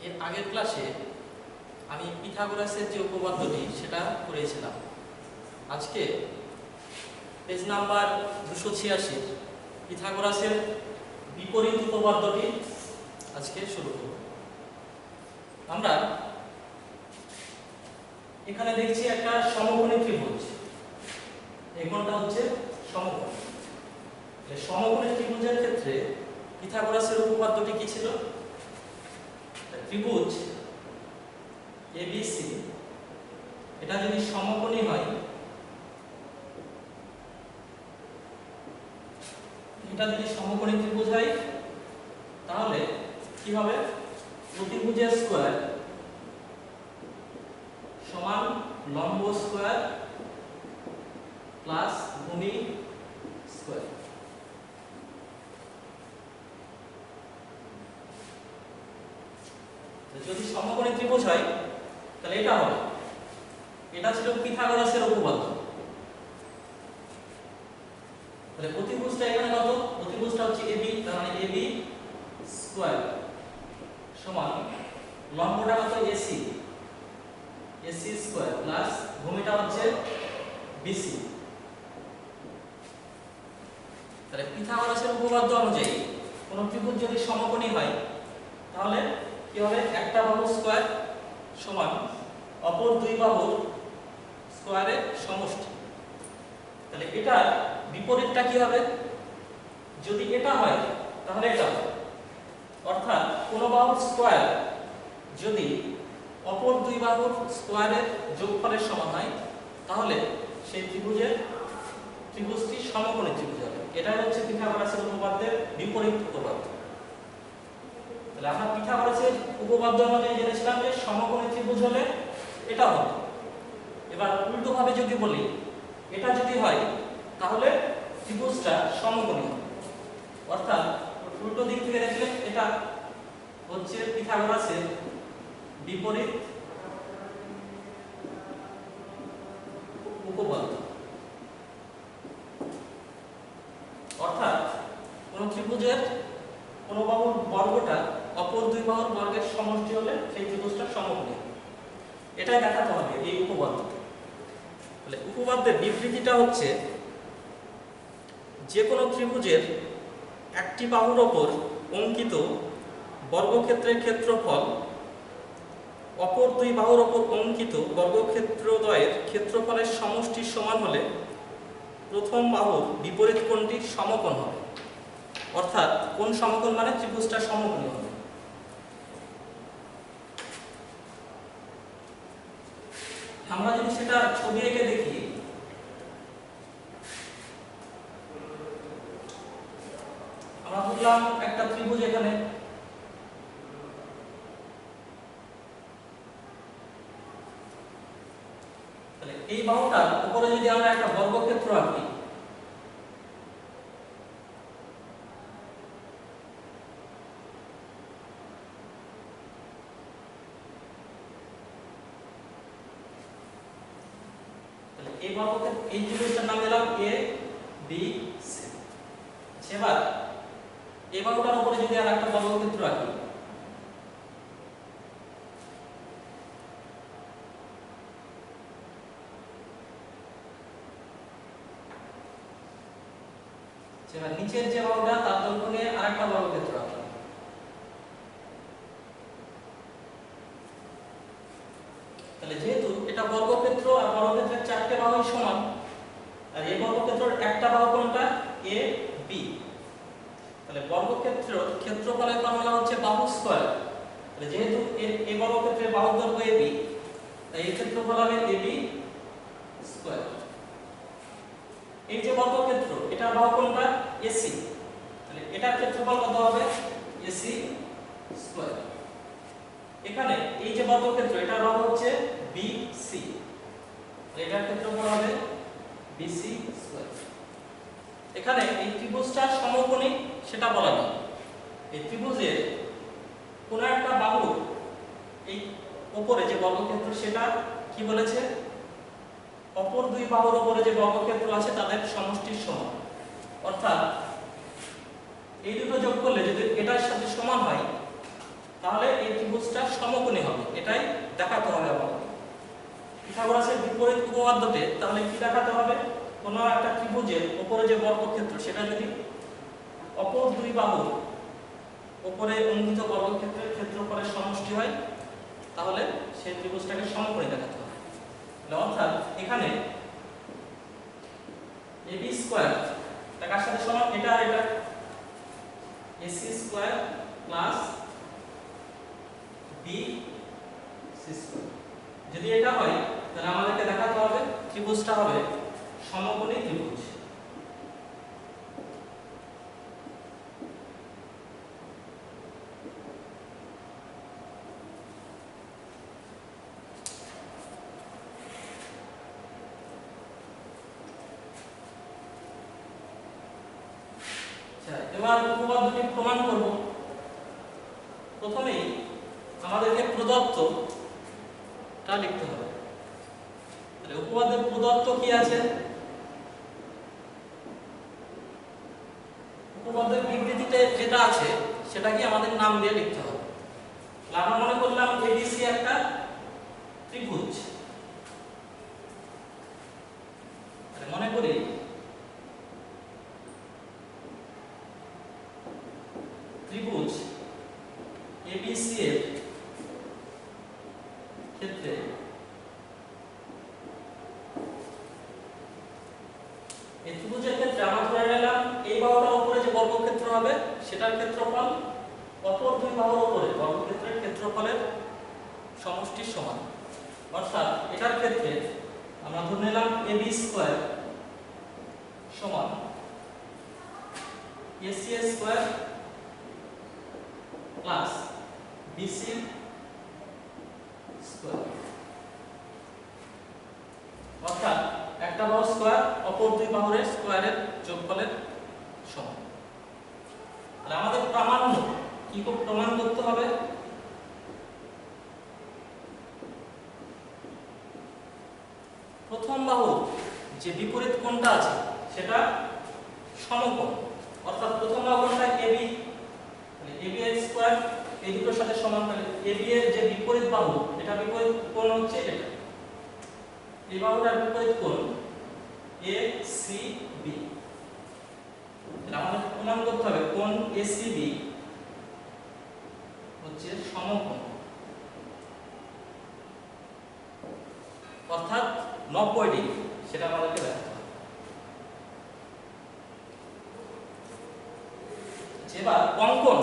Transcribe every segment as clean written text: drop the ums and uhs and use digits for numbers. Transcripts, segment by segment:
এর আগের ক্লাসে আমি পিথাগোরাসের যে উপপাদ্যটি সেটা করেছিলাম। আজকে পেজ নাম্বার 286 পিথাগোরাসের বিপরীত উপপাদ্যটি আজকে শুরু করব। আমরা এখানে দেখছি একটা সমকোণী ত্রিভুজ, এই কোণটা হচ্ছে সমকোণ। এই সমকোণী ত্রিভুজের ক্ষেত্রে পিথাগোরাসের উপপাদ্যটি কি ছিল? ত্রিভুজ ABC এটা যদি সমকোণী হয়, এটা যদি সমকোণী ত্রিভুজ হয় তাহলে কি হবে? প্রতিভুজের স্কয়ার সমান লম্ব স্কয়ার প্লাস ভূমি স্কয়ার। যদি সমকোণী ত্রিভুজ হয় তাহলে এটা হবে, এটা ছিল পিথাগোরাসের উপপাদ্য। তাহলে প্রতিভুজটা এখানে কত? প্রতিভুজটা হচ্ছে AB, তার মানে AB স্কয়ার সমান লম্বটা কত? AC, AC স্কয়ার প্লাস ভূমিটা হচ্ছে BC। তাহলে পিথাগোরাসের উপপাদ্য অনুযায়ী কোন ত্রিভুজ যদি সমকোণী হয় তাহলে কি হবে? একটা বাহু স্কয়ার সমান অপর দুই বাহুর স্কয়ারের সমষ্টি। তাহলে এটার বিপরীতটা কি হবে? যদি এটা হয় তাহলে এটা হবে, অর্থাৎ কোন বাহুর স্কয়ার যদি অপর দুই বাহুর স্কয়ারের যোগফলের সমান হয় তাহলে সেই ত্রিভুজটি সমকোণী ত্রিভুজ হবে। এটাই হচ্ছে পিথাগোরাসের উপপাদ্যের বিপরীত উপপাদ্য। তাহলে আমরা পিথাগোরাসের উপপাদ্য অনুযায়ী জেনেছিলাম যে সমকোণী ত্রিভুজ হলে এটা হবে। এবার উল্টো ভাবে যদি বলি, এটা যদি হয় তাহলে ত্রিভুজটা সমকোণী হবে, অর্থাৎ উল্টো দিক থেকে দেখলে এটা হচ্ছে পিথাগোরাসের বিপরীত উপপাদ্য। অর্থাৎ কোন ত্রিভুজের কোন বাহুর বর্গটা অপর দুই বাহুর বর্গের সমষ্টি হলে সেই ত্রিভুজটা সমকোণী। এটাই দেখাতে হবে এই উপপাদ্যতে। তাহলে উপপাদ্যের বিবৃতিটা হচ্ছে যে কোনো ত্রিভুজের একটি বাহুর ওপর অঙ্কিত বর্গক্ষেত্রের ক্ষেত্রফল অপর দুই বাহুর ওপর অঙ্কিত বর্গক্ষেত্রদ্বয়ের ক্ষেত্রফলের সমষ্টির সমান হলে প্রথম বাহুর বিপরীত কোণটি সমকোণ হবে। অর্থাৎ কোন সমকোণ মানে ত্রিভুজটা সমকোণী হবে। আমরা যদি সেটা ছবি এঁকে দেখি, আমরা বললাম একটা ত্রিভুজ এখানে, তাহলে এই বাহুটার উপরে যদি আমরা একটা বর্গক্ষেত্র আঁকি, এই বর্গক্ষেত্র এই ত্রিভুজটার নাম দিলাম ABC। এবার এই বাহুটার উপরে যদি আর একটা বর্গক্ষেত্র আঁকি, এবার নিচের যে বাহুটা তার দৈর্ঘ্য নিয়ে আরেকটা বর্গক্ষেত্র আঁকি। তাহলে যেহেতু এটা বর্গক্ষেত্র আর বর্গক্ষেত্রের চারটে বাহু সমান, আর এই বর্গক্ষেত্রের একটা বাহু কোনটা? AB। তাহলে বর্গক্ষেত্রের ক্ষেত্রফলের ফর্মুলা হচ্ছে বাহু স্কয়ার। তাহলে যেহেতু এই বর্গক্ষেত্রের বাহুর দৈর্ঘ্য AB, তাই এর ক্ষেত্রফল হবে AB স্কয়ার। এই যে বর্গক্ষেত্র এটার বাহু কোনটা? AC। তাহলে এটার ক্ষেত্রফল কত হবে? AC square. এখানে এই যে বর্গক্ষেত্র এটার বাহু হচ্ছে BC, এটার ক্ষেত্রফল হবে BC স্কয়ার। এখানে এই ত্রিভুজটা সমকোণী সেটা বলা নেই। এই ত্রিভুজের কোন একটা বাহু এই উপরে যে বর্গক্ষেত্র সেটা কি বলেছে? অপর দুই বাহুর উপরে যে বর্গক্ষেত্র আছে তাদের সমষ্টির সমান। অর্থাৎ এই দুটো যোগ করলে যদি এটার সাথে সমান হয় তাহলে এই ত্রিভুজটা সমকোণী হবে, এটাই দেখাতে হবে আমাদের। পিথাগোরাসের বিপরীত উপপাদ্যতে তাহলে কি দেখাতে হবে, কোনো একটা ত্রিভুজের উপরে যে বর্গক্ষেত্র সেটা যদি অপর দুই বাহুর উপরে অঙ্কিত বর্গক্ষেত্রের ক্ষেত্রফলের সমষ্টি হয় তাহলে সেই ত্রিভুজটাকে সমকোণী দেখাতে হবে। অর্থাৎ এখানে ab স্কয়ার কার সাথে সমান, এটা আর এটা ac square plus bc square. যদি এটা হয় তাহলে আমাদেরকে দেখাতে হবে ত্রিভুজটা হবে সমকোণী ত্রিভুজ। এবার উপপাদ্যটি প্রমাণ করব। প্রথমেই আমাদেরকে প্রদত্তটা লিখতে হবে। তাহলে উপপাদ্যের প্রদত্ত কি আছে, উপপাদ্যের বিবৃতিতে যেটা আছে সেটাকে আমাদের নাম দিয়ে লিখতে হবে। আমরা মনে করলাম এবিসি একটা ত্রিভুজ, মনে করি ত্রিভুজ ABC এর ক্ষেত্রে এই ত্রিভুজের ক্ষেত্রে আমরা ধরে নিলাম এই বাহুটার উপরে যে বর্গক্ষেত্র হবে সেটার ক্ষেত্রফল অপর দুই বাহুর উপরে বর্গক্ষেত্রের ক্ষেত্রফলের সমষ্টির সমান। অর্থাৎ এটার ক্ষেত্রে আমরা ধরে নিলাম AB স্কয়ার সমান AC square plus BC square. অর্থাৎ একটা বাহু স্কয়ার অপর দুই বাহুর স্কয়ারের যোগফলের সমান। তাহলে আমাদের প্রামাণ্য কি প্রমাণ করতে হবে, প্রথম বাহু যে বিপরীত কোণটা আছে সেটা সমকোণ। অর্থাৎ প্রথম বাহু কোণটা AB, তাহলে AB এর স্কয়ার এই দুটোর সাথে সমান। তাহলে AB এর যে বিপরীত বাহু এটা বিপরীত কোণ হচ্ছে এটা, এই বাহুটার বিপরীত কোণ ACB। তাহলে আমাদের প্রমাণ করতে হবে কোণ ACB হচ্ছে সমকোণ, অর্থাৎ 90 ডিগ্রি, সেটা আমাদেরকে দেখাতে হবে। এবার অঙ্কন,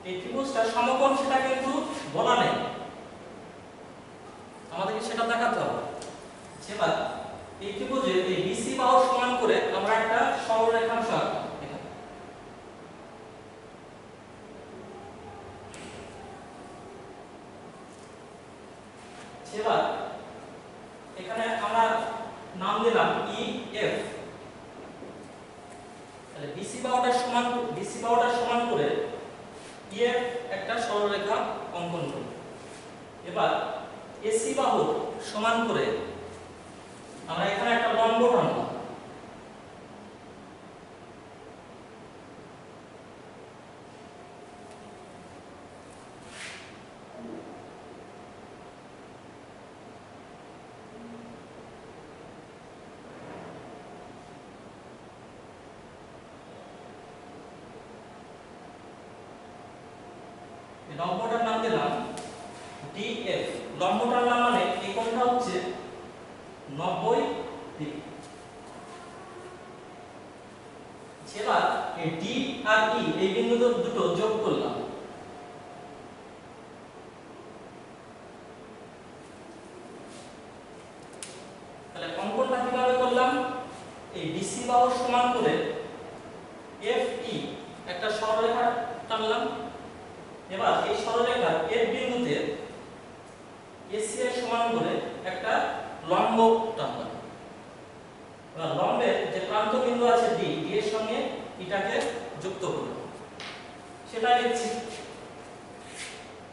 এই ত্রিভুজটা সমকোণ সেটা কিন্তু বলা নেই, আমাদেরকে সেটা দেখাতে হবে। এবার এই ত্রিভুজের এই BC বাহু সমান করে আমরা একটা সরলরেখাংশ আঁকব। এবার এখানে আমরা নাম দিলাম EF। তাহলে BC বাহুটা সমান করে EF একটা সরলরেখা অঙ্কন করব। এবার AC বাহু সমান করে আমরা এখানে একটা লম্ব টানব। লম্বটার নাম দিলাম DF। লম্বটার নাম মানে এই কোণটা হচ্ছে 90 ডিগ্রি। এবার এই D আর E এই বিন্দু দুটো যোগ করলাম। তাহলে অঙ্কনটা কিভাবে করলাম, এই BC বাহু সমান করে FE একটা সরলরেখা টানলাম। এবার এই সরলরেখার এর বিন্দুতে AC এর সমান করে একটা লম্ব টানলাম। এবার লম্বের যে প্রান্ত বিন্দু আছে D এর সঙ্গে এটাকে যুক্ত করলাম, সেটা লিখছি।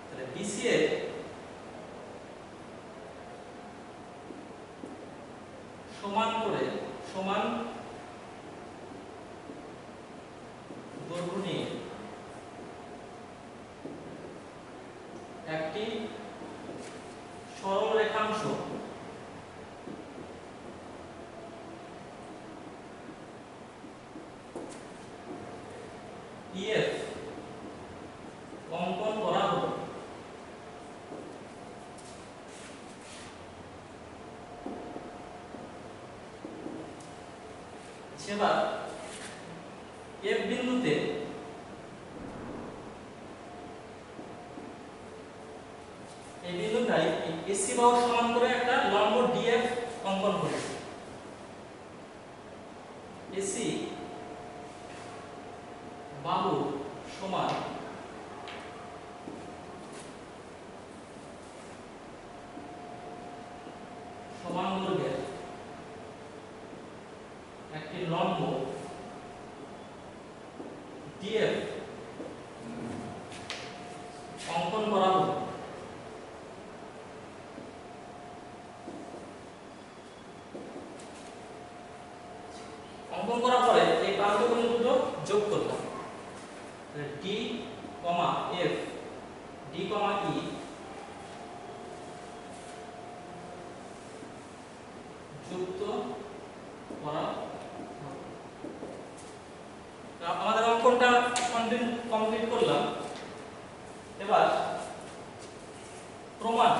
তাহলে BC এর সমান করে সমান দৈর্ঘ্য নিয়ে একটি সরল রেখাংশ EF অঙ্কন করা হলো। এবার F বিন্দুতে এই বিন্দুটাই AC বাহু সমান করে একটা লম্ব DF অঙ্কন করেছে। AC বাহু সমান সমান দৈর্ঘ্যের একটি লম্ব DF অঙ্কন করা হলো। অঙ্কন করার পরে এই প্রান্তগুলো দুটো যোগ করলাম, D, F, D, E যুক্ত করা। আমাদের অঙ্কনটা কমপ্লিট করলাম। এবার প্রমাণ।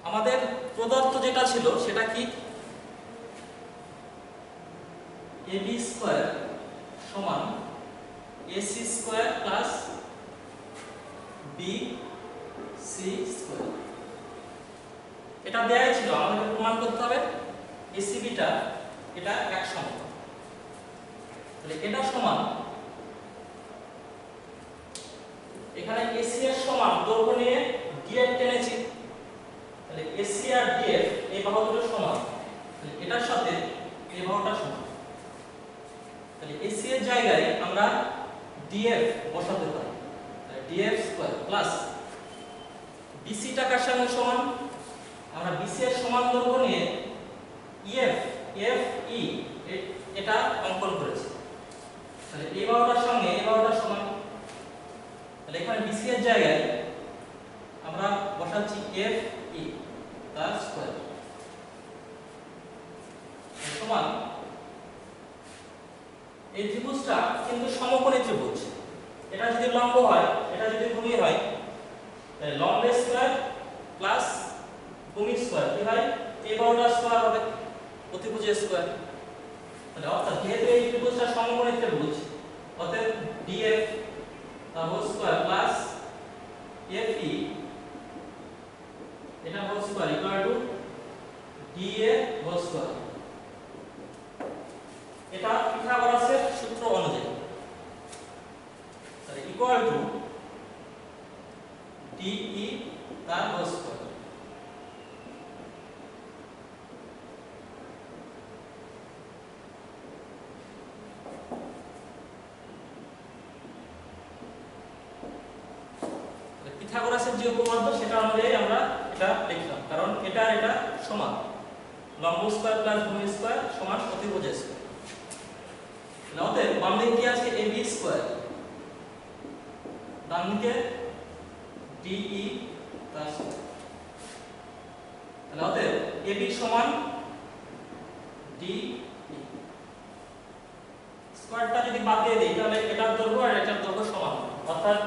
আমাদের প্রদত্ত যেটা ছিল সেটা কি, AB স্কয়ার সমান AC square plus BC square. এটা দেয়াই ছিল, আমাদের প্রমাণ করতে হবে ACB টা এটা এক সমান। তাহলে এটা সমান, এখানে AC এর সমান দৈর্ঘ্য নিয়ে DF টেনেছি, তাহলে AC আর DF এই বাহু দুটো সমান, তাহলে এটার সাথে এই বাহুটা সমান। তাহলে AC এর জায়গায় আমরা DF বসাতে পারি, তাহলে DF স্কয়ার প্লাস BC টাকার সঙ্গে সমান, আমরা BC এর সমান দৈর্ঘ্য নিয়ে EF FE এটা অঙ্কন করেছি, তাহলে এই বাহুটার সঙ্গে এই বাহুটা সমান। তাহলে এখানে BC এর জায়গায় আমরা বসাচ্ছি FE তার স্কয়ার সমান। এই ত্রিভুজটা কিন্তু সমকোণী ত্রিভুজ, এটা যদি লম্ব হয় এটা যদি ভূমি হয়, তাহলে লম্বের স্কয়ার প্লাস ভূমির স্কয়ার কি হয়, এই বাহুটার স্কয়ার হবে অতিভুজের স্কয়ার। তাহলে অর্থাৎ যেহেতু এই ত্রিভুজটা সমকোণী ত্রিভুজ, অতএব DF তার হোল স্কয়ার প্লাস FE এটা whole square equal to DA whole square. এটা পিথাগোরাসের সূত্র অনুযায়ী, তাহলে ইকুয়াল টু DE তার হোল স্কয়ার। পিথাগোরাসের যে উপপাদ্য সেটা অনুযায়ী আমরা এটা লিখলাম, কারণ এটা আর এটা সমান, লম্ব স্কয়ার প্লাস ভূমি স্কয়ার সমান অতিভুজ স্কয়ার। অতএব বাম দিকে কি আছে AB স্কয়ার, ডান দিকে DE তার স্কয়ার। তাহলে অতএব AB সমান DE স্কয়ারটা যদি বাদ দিয়ে দিই তাহলে এটার দৈর্ঘ্য আর এটার দৈর্ঘ্য সমান, অর্থাৎ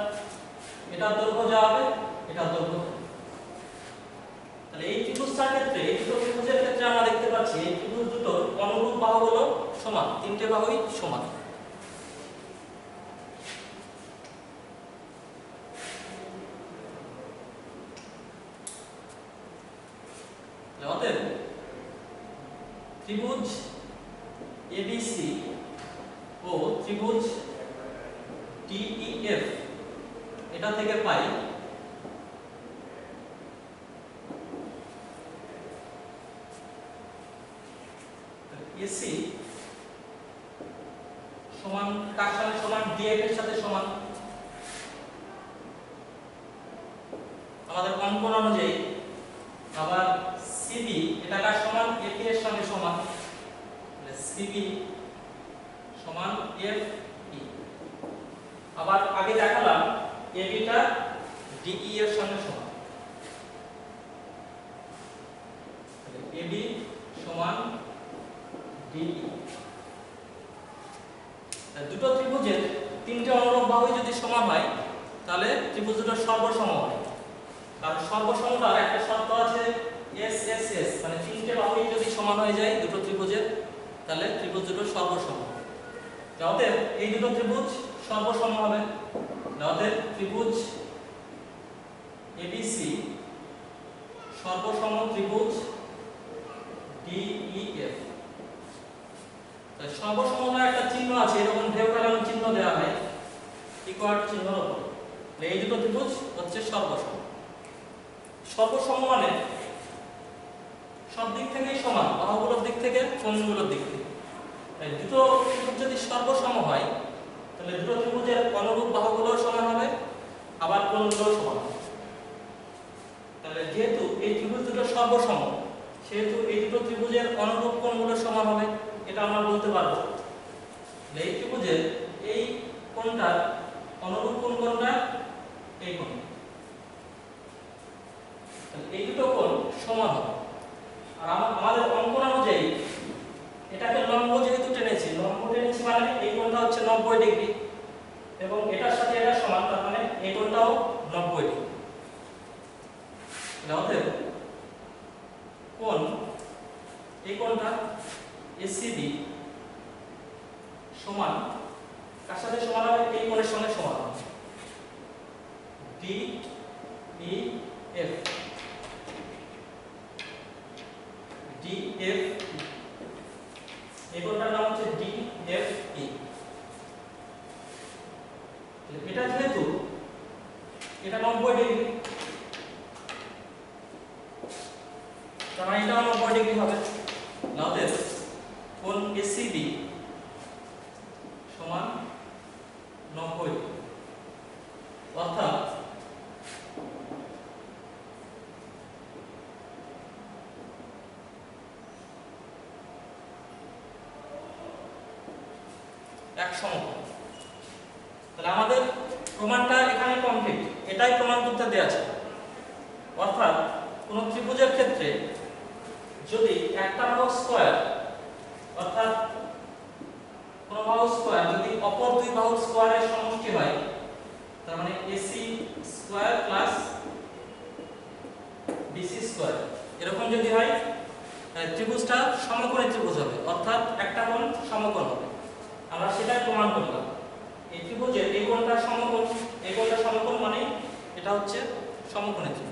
এটার দৈর্ঘ্য যা হবে এটার দৈর্ঘ্য। তাহলে এই ত্রিভুজটার ক্ষেত্রে, এই দুটো ত্রিভুজের ক্ষেত্রে আমরা দেখতে পাচ্ছি এই ত্রিভুজ দুটোর অনুভূমিক বাহুগুলো সমান, তিনটে বাহুই সমান। অতএব ত্রিভুজ এবিসি ও ত্রিভুজ ডিইএফ এটা থেকে পাই এসি সমান কার সাথে সমান ডিএফ এর সাথে সমান আমাদের অঙ্কন অনুযায়ী। আবার সিবি এটা কার সমান এপি এর সঙ্গে সমান, সিবি সমান এফই। আবার আগে দেখালাম এবিটা ডিই এর সঙ্গে সমান, এবি সমান ডিই। দুটো ত্রিভুজের তিনটে অনুরূপ বাহু যদি সমান হয় তাহলে ত্রিভুজ দুটো সর্বসম হয়। কারণ সর্বসমতার একটা শর্ত আছে এস এস এস, মানে তিনটে বাহু যদি সমান হয়ে যায় দুটো ত্রিভুজের তাহলে ত্রিভুজ দুটো সর্বসম। অতএব এই দুটো ত্রিভুজ সর্বসম হবে। অতএব ত্রিভুজ এবিসি সর্বসম ত্রিভুজ ডিইএফ। সর্বসমতার একটা চিহ্ন আছে, এরকম ঢেউ খেলানোর চিহ্ন দেওয়া হয় ইকুয়াল চিহ্নের উপর। এই দুটো ত্রিভুজ হচ্ছে সর্বসম। সর্বসম মানে সব দিক থেকেই সমান, বাহুগুলোর দিক থেকে কোণগুলোর দিক থেকে। তাই দুটো ত্রিভুজ যদি সর্বসম হয় তাহলে দুটো ত্রিভুজের অনুরূপ বাহুগুলো সমান হবে, আবার কোণগুলো সমান হবে। তাহলে যেহেতু এই ত্রিভুজ দুটো সর্বসম সেহেতু এই দুটো ত্রিভুজের অনুরূপ কোণগুলো সমান হবে, এটা আমরা বলতে পারবো। এই ত্রিভুজের এই কোণটার অনুরূপ কোণ কোনটা? এই কোণ। এই দুটো কোণ সমান হবে। আর আমাদের অঙ্কন অনুযায়ী এটাকে লম্ব যেহেতু টেনেছি, লম্ব টেনেছি মানে এই কোণটা হচ্ছে 90 ডিগ্রি এবং এটার সাথে এটা সমান, তার মানে এই কোণটাও 90 ডিগ্রি। অতএব কোণ এই কোণটা এসিবি সমান কার সাথে সমান হবে? এই কোণের সঙ্গে সমান হবে ডিইএফ। ডিএফ এই কোণটার নাম হচ্ছে ডিএফই। এটা যেহেতু এটা 90 ডিগ্রি, তার মানে এটা 90 ডিগ্রি হবে। অতএব কোণ এসিবি সমান 90 ডিগ্রি। অর্থাৎ এক সমকোণ। তাহলে আমাদের প্রমাণটা এখানে কমপ্লিট, এটাই প্রমাণ করতে দেয়া আছে। অর্থাৎ কোন ত্রিভুজের ক্ষেত্রে যদি একটা বাহু স্কয়ার, অর্থাৎ কোন বাহু স্কয়ার যদি অপর দুই বাহু স্কয়ারের সমষ্টি হয়, তার মানে AC square plus BC square এরকম যদি হয় তাহলে ত্রিভুজটা সমকোণী ত্রিভুজ হবে, অর্থাৎ একটা কোণ সমকোণ হবে। আমরা সেটাই প্রমাণ করলাম। এই ত্রিভুজের এই কোণটা সমকোণ, এই কোণটা সমকোণ মানে এটা হচ্ছে সমকোণী ত্রিভুজ।